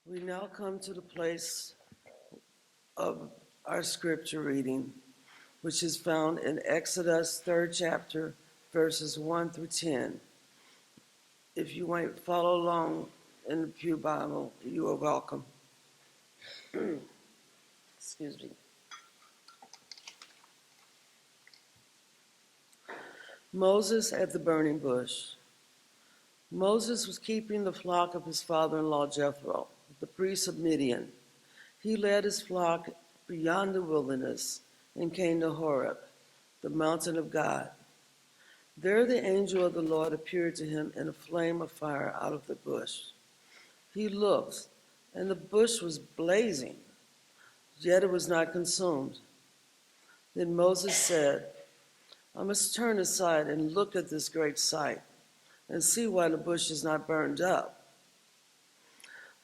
We now come to the place of our scripture reading, which is found in Exodus 3rd chapter, verses 1 through 10. If you might follow along in the Pew Bible, you are welcome. Excuse me. Moses at the burning bush. Moses was keeping the flock of his father-in-law Jethro, the priest of Midian. He led his flock beyond the wilderness and came to Horeb, the mountain of God. There the angel of the Lord appeared to him in a flame of fire out of the bush. He looked, and the bush was blazing, yet it was not consumed. Then Moses said, I must turn aside and look at this great sight and see why the bush is not burned up.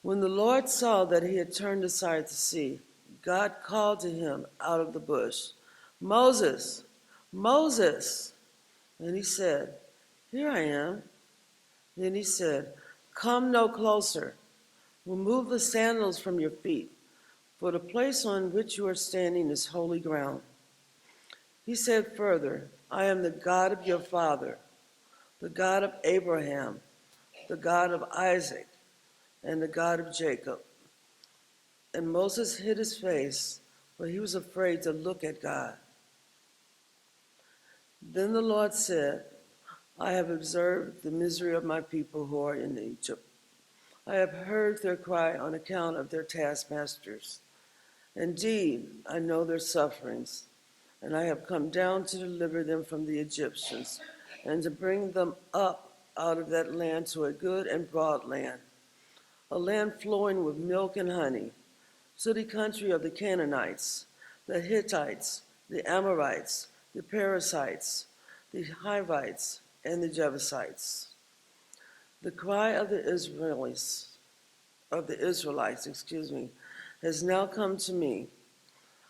When the Lord saw that he had turned aside to see, God called to him out of the bush, Moses, Moses. And he said, Here I am. Then he said, Come no closer. Remove the sandals from your feet, for the place on which you are standing is holy ground. He said further, I am the God of your father, the God of Abraham, the God of Isaac, and the God of Jacob. And Moses hid his face, for he was afraid to look at God. Then the Lord said, I have observed the misery of my people who are in Egypt. I have heard their cry on account of their taskmasters. Indeed, I know their sufferings, and I have come down to deliver them from the Egyptians and to bring them up out of that land to a good and broad land, a land flowing with milk and honey, to the country of the Canaanites, the Hittites, the Amorites, the Perizzites, the Hivites, and the Jebusites. The cry of the Israelites, has now come to me.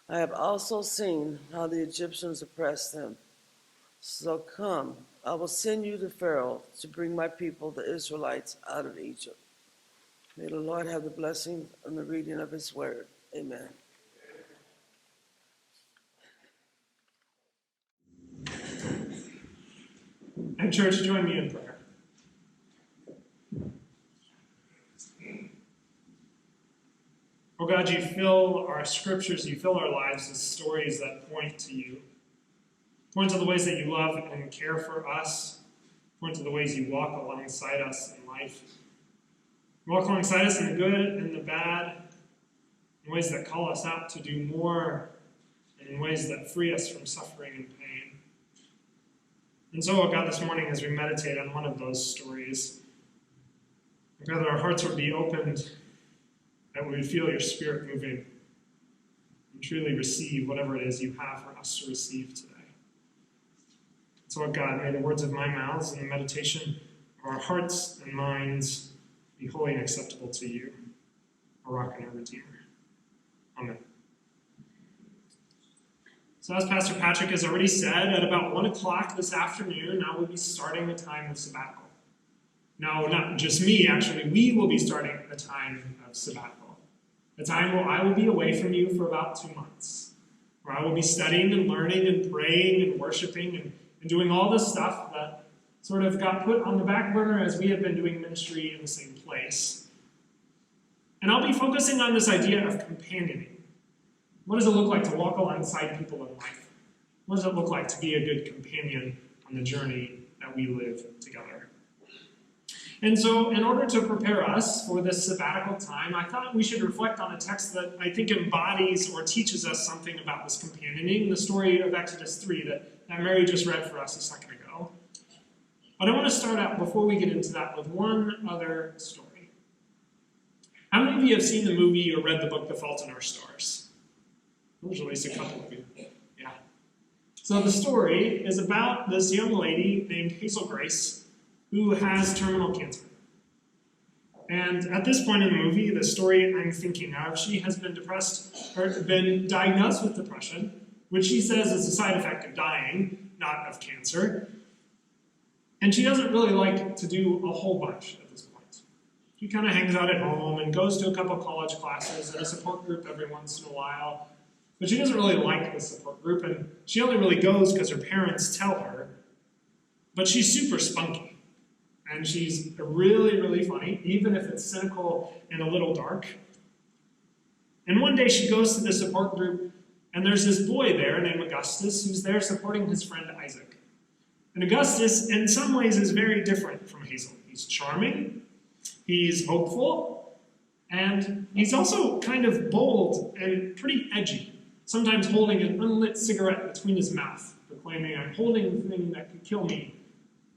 I have also seen how the Egyptians oppressed them. So come, I will send you to Pharaoh to bring my people, the Israelites, out of Egypt. May the Lord have the blessing and the reading of his word. Amen. And church, join me in prayer. Oh God, you fill our scriptures, you fill our lives with stories that point to you. Point to the ways that you love and care for us. Point to the ways you walk alongside us in life. You walk alongside us in the good and the bad, in ways that call us out to do more, and in ways that free us from suffering and pain. And so, oh God, this morning as we meditate on one of those stories, God, that our hearts would be opened, that we would feel your Spirit moving, and truly receive whatever it is you have for us to receive today. So, oh God, may the words of my mouths and the meditation of our hearts and minds be holy and acceptable to you, our rock and our Redeemer. Amen. So as Pastor Patrick has already said, at about 1 o'clock this afternoon, I will be starting a time of sabbatical. No, not just me, actually. We will be starting a time of sabbatical. A time where I will be away from you for about 2 months. Where I will be studying and learning and praying and worshiping and doing all the stuff that sort of got put on the back burner as we have been doing ministry in the same place. And I'll be focusing on this idea of companioning. What does it look like to walk alongside people in life? What does it look like to be a good companion on the journey that we live together? And so, in order to prepare us for this sabbatical time, I thought we should reflect on a text that I think embodies or teaches us something about this companioning, the story of Exodus 3 that Mary just read for us a second ago. But I want to start out, before we get into that, with one other story. How many of you have seen the movie or read the book The Fault in Our Stars? There's at least a couple of you. Yeah. So the story is about this young lady named Hazel Grace who has terminal cancer. And at this point in the movie, the story I'm thinking of, she has been been diagnosed with depression, which she says is a side effect of dying, not of cancer. And she doesn't really like to do a whole bunch at this point. He kind of hangs out at home and goes to a couple college classes and a support group every once in a while. But she doesn't really like the support group, and she only really goes because her parents tell her. But she's super spunky, and she's really, really funny, even if it's cynical and a little dark. And one day she goes to the support group, and there's this boy there named Augustus who's there supporting his friend Isaac. And Augustus, in some ways, is very different from Hazel. He's charming, he's hopeful, and he's also kind of bold and pretty edgy, sometimes holding an unlit cigarette between his mouth, proclaiming, "I'm holding the thing that could kill me,"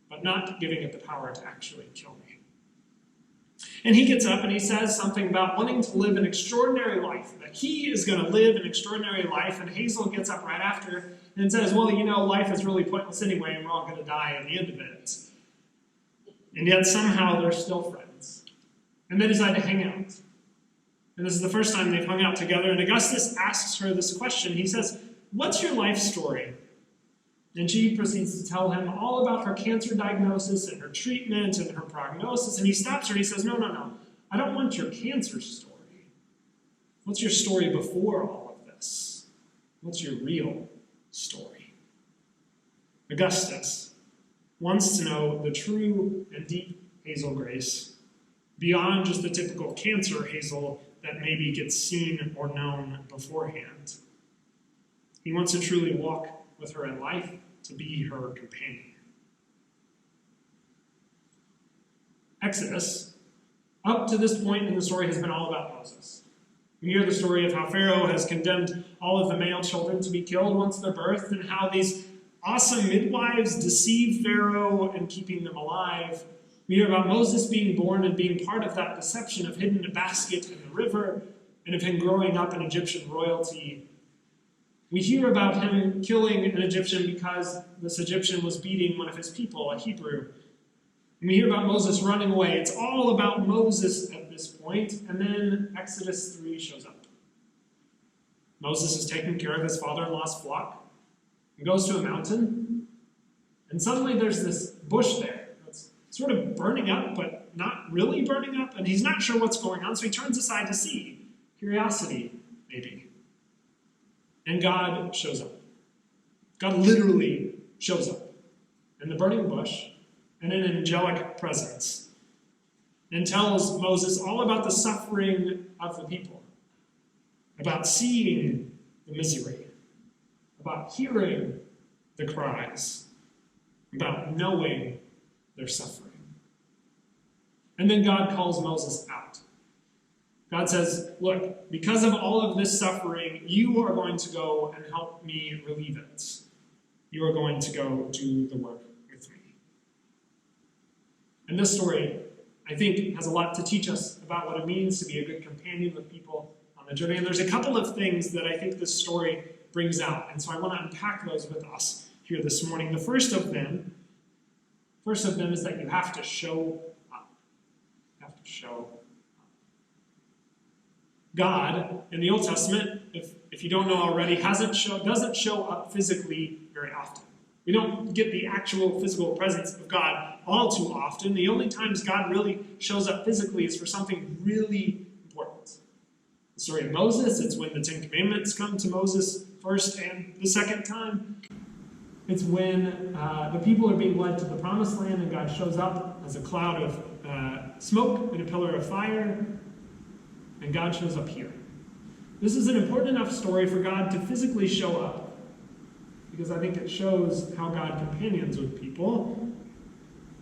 but not giving it the power to actually kill me. And he gets up and he says something about wanting to live an extraordinary life, that he is going to live an extraordinary life, and Hazel gets up right after and says, "Well, you know, life is really pointless anyway, and we're all going to die at the end of it." And yet somehow they're still friends. And they decide to hang out. And this is the first time they've hung out together, and Augustus asks her this question. He says, "What's your life story?" And she proceeds to tell him all about her cancer diagnosis and her treatment and her prognosis. And he stops her and he says, No. I don't want your cancer story. What's your story before all of this? What's your real story? Augustus wants to know the true and deep Hazel Grace, beyond just the typical cancer Hazel that maybe gets seen or known beforehand. He wants to truly walk with her in life, to be her companion. Exodus, up to this point in the story, has been all about Moses. We hear the story of how Pharaoh has condemned all of the male children to be killed once they're birthed, and how these awesome midwives deceive Pharaoh and keeping them alive. We hear about Moses being born and being part of that deception of hidden in a basket in the river, and of him growing up in Egyptian royalty. We hear about him killing an Egyptian because this Egyptian was beating one of his people, a Hebrew. And we hear about Moses running away. It's all about Moses at this point, and then Exodus 3 shows up. Moses is taking care of his father-in-law's flock and goes to a mountain, and suddenly there's this bush there that's sort of burning up, but not really burning up, and he's not sure what's going on, so he turns aside to see. Curiosity, maybe. And God shows up. God literally shows up in the burning bush in an angelic presence and tells Moses all about the suffering of the people, about seeing the misery, about hearing the cries, about knowing their suffering. And then God calls Moses out. God says, "Look, because of all of this suffering, you are going to go and help me relieve it. You are going to go do the work with me." And this story, I think, has a lot to teach us about what it means to be a good companion with people on the journey. And there's a couple of things that I think this story brings out. And so I want to unpack those with us here this morning. The first of them is that you have to show up. You have to show up. God, in the Old Testament, if you don't know already, doesn't show up physically very often. We don't get the actual physical presence of God all too often. The only times God really shows up physically is for something really important. The story of Moses, it's when the Ten Commandments come to Moses first and the second time. It's when the people are being led to the Promised Land and God shows up as a cloud of smoke and a pillar of fire. And God shows up here. This is an important enough story for God to physically show up, because I think it shows how God companions with people.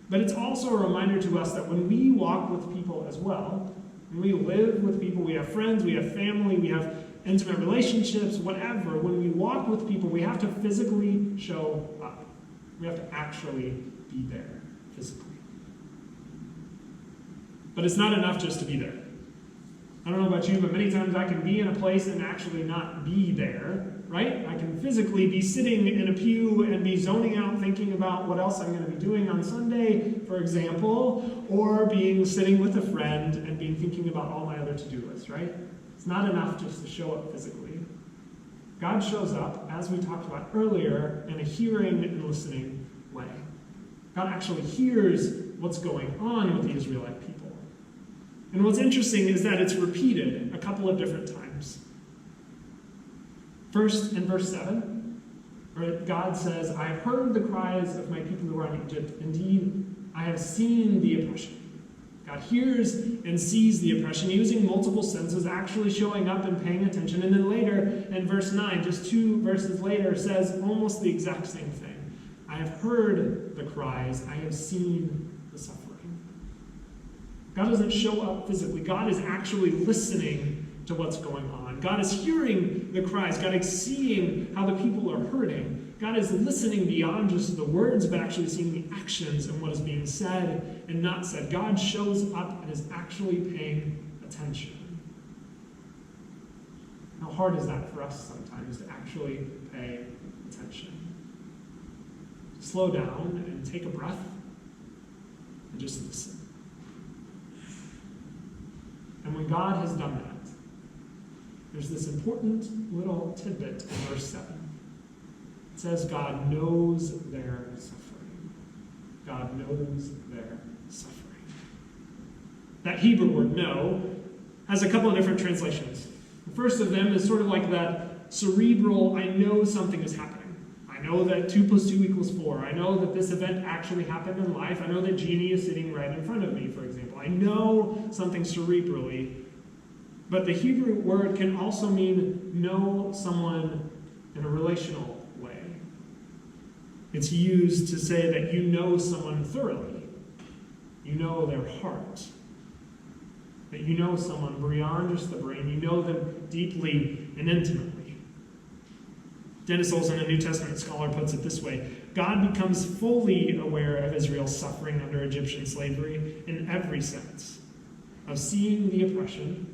But it's also a reminder to us that when we walk with people as well, when we live with people, we have friends, we have family, we have intimate relationships, whatever, when we walk with people, we have to physically show up. We have to actually be there physically. But it's not enough just to be there. I don't know about you, but many times I can be in a place and actually not be there, right? I can physically be sitting in a pew and be zoning out thinking about what else I'm going to be doing on Sunday, for example, or sitting with a friend and being thinking about all my other to-do lists, right? It's not enough just to show up physically. God shows up, as we talked about earlier, in a hearing and listening way. God actually hears what's going on with the Israelite people. And what's interesting is that it's repeated a couple of different times. First, in verse 7, right, God says, I have heard the cries of my people who are in Egypt. Indeed, I have seen the oppression. God hears and sees the oppression, using multiple senses, actually showing up and paying attention. And then later, in verse 9, just 2 verses later, says almost the exact same thing. I have heard the cries. I have seen the suffering. God doesn't show up physically. God is actually listening to what's going on. God is hearing the cries. God is seeing how the people are hurting. God is listening beyond just the words, but actually seeing the actions and what is being said and not said. God shows up and is actually paying attention. How hard is that for us sometimes to actually pay attention? Slow down and take a breath and just listen. And when God has done that, there's this important little tidbit in verse 7. It says God knows their suffering. God knows their suffering. That Hebrew word know has a couple of different translations. The first of them is sort of like that cerebral, I know something is happening. I know that 2 + 2 = 4. I know that this event actually happened in life. I know that Jeannie is sitting right in front of me, for example. I know something cerebrally. But the Hebrew word can also mean know someone in a relational way. It's used to say that you know someone thoroughly. You know their heart. That you know someone beyond just the brain. You know them deeply and intimately. Dennis Olson, a New Testament scholar, puts it this way. God becomes fully aware of Israel's suffering under Egyptian slavery in every sense. Of seeing the oppression,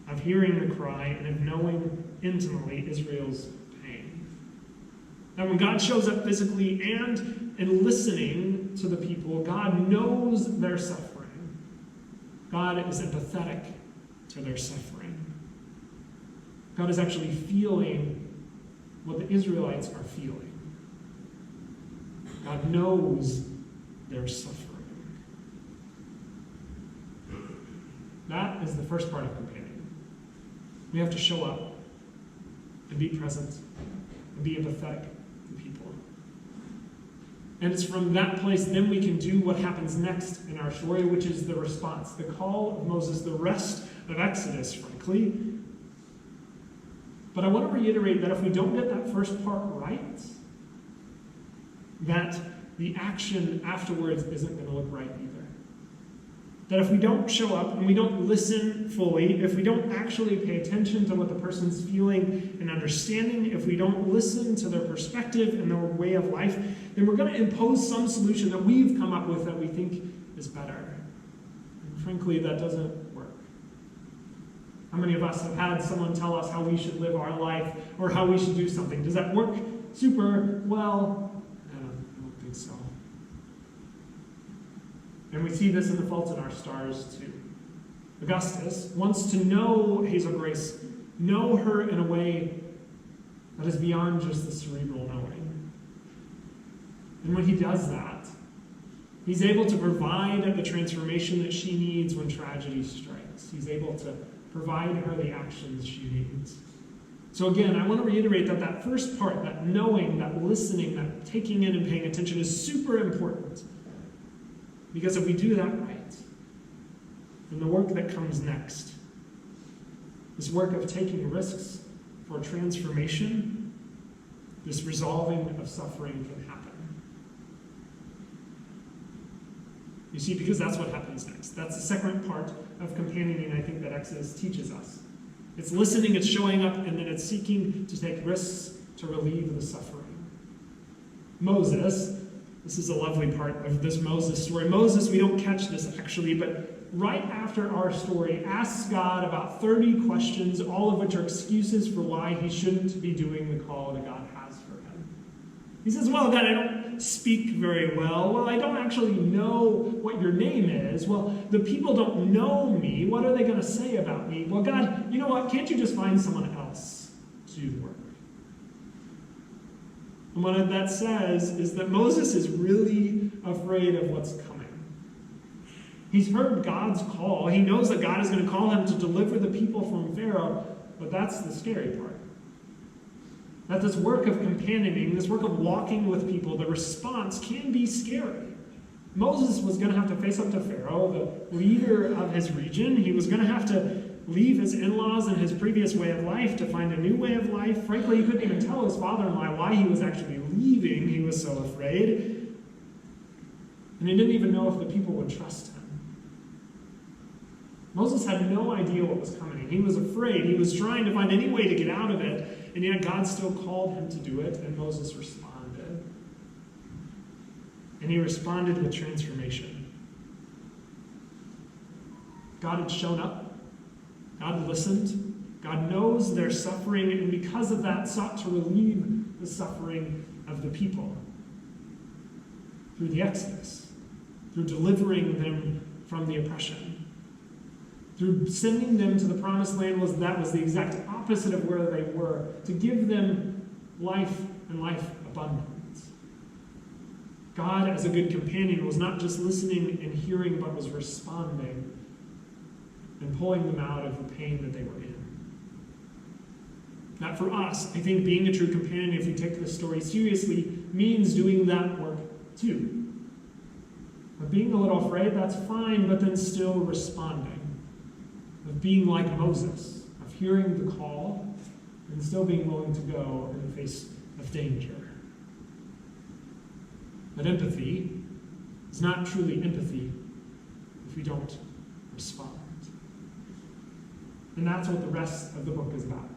of hearing the cry, and of knowing intimately Israel's pain. Now when God shows up physically and in listening to the people, God knows their suffering. God is empathetic to their suffering. God is actually feeling what the Israelites are feeling. God knows their suffering. That is the first part of companion. We have to show up and be present and be empathetic to people. And it's from that place then we can do what happens next in our story, which is the response, the call of Moses, the rest of Exodus, frankly. But I want to reiterate that if we don't get that first part right, that the action afterwards isn't going to look right either. That if we don't show up and we don't listen fully, if we don't actually pay attention to what the person's feeling and understanding, if we don't listen to their perspective and their way of life, then we're going to impose some solution that we've come up with that we think is better. And frankly, that doesn't work. How many of us have had someone tell us how we should live our life or how we should do something? Does that work super well? I don't think so. And we see this in the Fault in Our Stars too. Augustus wants to know Hazel Grace, know her in a way that is beyond just the cerebral knowing. And when he does that, he's able to provide the transformation that she needs when tragedy strikes. He's able to provide her the actions she needs. So again, I want to reiterate that that first part, that knowing, that listening, that taking in and paying attention is super important. Because if we do that right, then the work that comes next, this work of taking risks for transformation, this resolving of suffering can happen. You see, because that's what happens next. That's the second part of companioning, I think, that Exodus teaches us. It's listening, it's showing up, and then it's seeking to take risks to relieve the suffering. Moses, this is a lovely part of this Moses story. Moses, we don't catch this actually, but right after our story, asks God about 30 questions, all of which are excuses for why he shouldn't be doing the call that God has for him. He says, well, God, I don't speak very well. Well, I don't actually know what your name is. Well, the people don't know me. What are they going to say about me? Well, God, you know what? Can't you just find someone else to do the work? And what that says is that Moses is really afraid of what's coming. He's heard God's call. He knows that God is going to call him to deliver the people from Pharaoh, but that's the scary part. That this work of companioning, this work of walking with people, the response can be scary. Moses was going to have to face up to Pharaoh, the leader of his region. He was going to have to leave his in-laws and his previous way of life to find a new way of life. Frankly, he couldn't even tell his father-in-law why he was actually leaving. He was so afraid. And he didn't even know if the people would trust him. Moses had no idea what was coming. He was afraid. He was trying to find any way to get out of it, and yet God still called him to do it, and Moses responded. And he responded with transformation. God had shown up. God listened. God knows their suffering, and because of that, sought to relieve the suffering of the people through the Exodus, through delivering them from the oppression. Through sending them to the promised land was the exact opposite of where they were, to give them life and life abundant. God, as a good companion, was not just listening and hearing, but was responding and pulling them out of the pain that they were in. Now, for us, I think being a true companion, if we take this story seriously, means doing that work too. Of being a little afraid, that's fine, but then still responding. Of being like Moses, of hearing the call and still being willing to go in the face of danger. But empathy is not truly empathy if we don't respond. And that's what the rest of the book is about.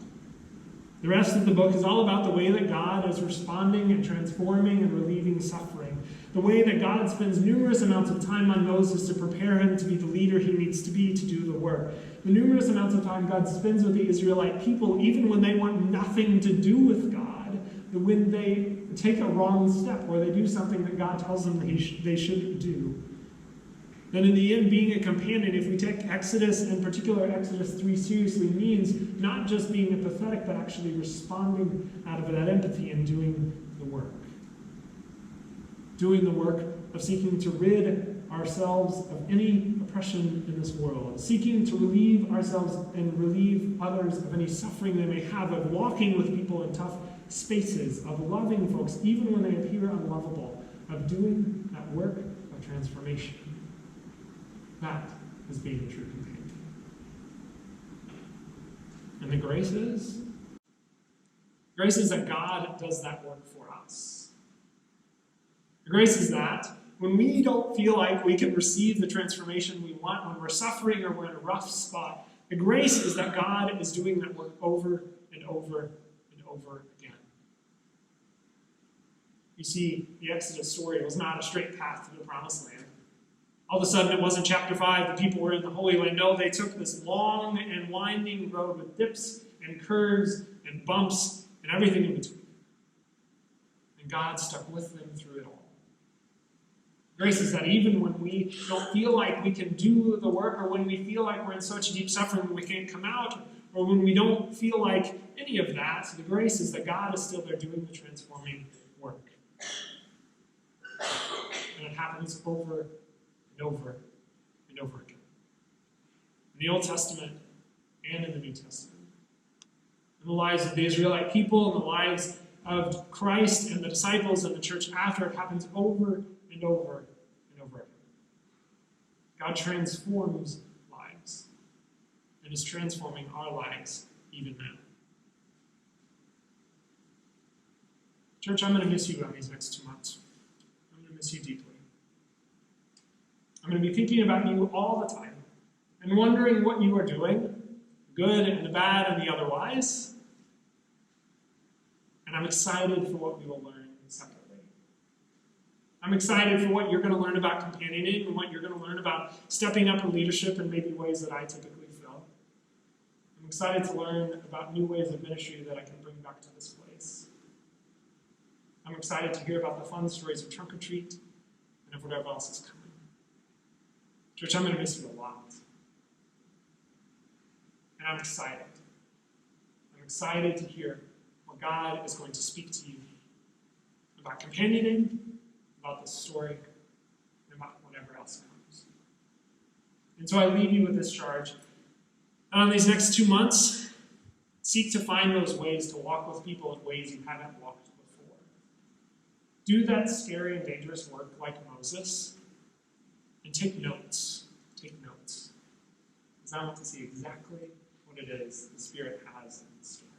The rest of the book is all about the way that God is responding and transforming and relieving suffering. The way that God spends numerous amounts of time on Moses to prepare him to be the leader he needs to be to do the work. The numerous amounts of time God spends with the Israelite people, even when they want nothing to do with God, when they take a wrong step or they do something that God tells them they shouldn't do. Then in the end, being a companion, if we take Exodus, in particular Exodus 3, seriously, means not just being empathetic, but actually responding out of that empathy and doing the work. Doing the work of seeking to rid ourselves of any oppression in this world, seeking to relieve ourselves and relieve others of any suffering they may have, of walking with people in tough spaces, of loving folks even when they appear unlovable, of doing that work of transformation. That is being a true companion. And the grace is that God does that work for us. The grace is that when we don't feel like we can receive the transformation we want, when we're suffering or we're in a rough spot, the grace is that God is doing that work over and over and over again. You see, the Exodus story was not a straight path to the promised land. All of a sudden, it wasn't chapter 5, the people were in the Holy Land. No, they took this long and winding road with dips and curves and bumps and everything in between. And God stuck with them through it all. Grace is that even when we don't feel like we can do the work, or when we feel like we're in such deep suffering that we can't come out, or when we don't feel like any of that, the grace is that God is still there doing the transforming work. And it happens over and over and over again. In the Old Testament and in the New Testament. In the lives of the Israelite people, in the lives of Christ and the disciples and the church after, it happens over and over and over again. God transforms lives and is transforming our lives even now. Church, I'm going to miss you on these next 2 months. I'm going to miss you deeply. I'm going to be thinking about you all the time and wondering what you are doing, good and the bad and the otherwise. And I'm excited for what we will learn separately. I'm excited for what you're going to learn about companioning and what you're going to learn about stepping up in leadership in maybe ways that I typically fail. I'm excited to learn about new ways of ministry that I can bring back to this place. I'm excited to hear about the fun stories of Trunk or Treat and of whatever else is coming. Church, I'm going to miss you a lot. And I'm excited. I'm excited to hear what God is going to speak to you about companioning, about this story, and about whatever else comes. And so I leave you with this charge. And on these next 2 months, seek to find those ways to walk with people in ways you haven't walked before. Do that scary and dangerous work like Moses, and take notes. Take notes. Because I want to see exactly what it is the Spirit has in store.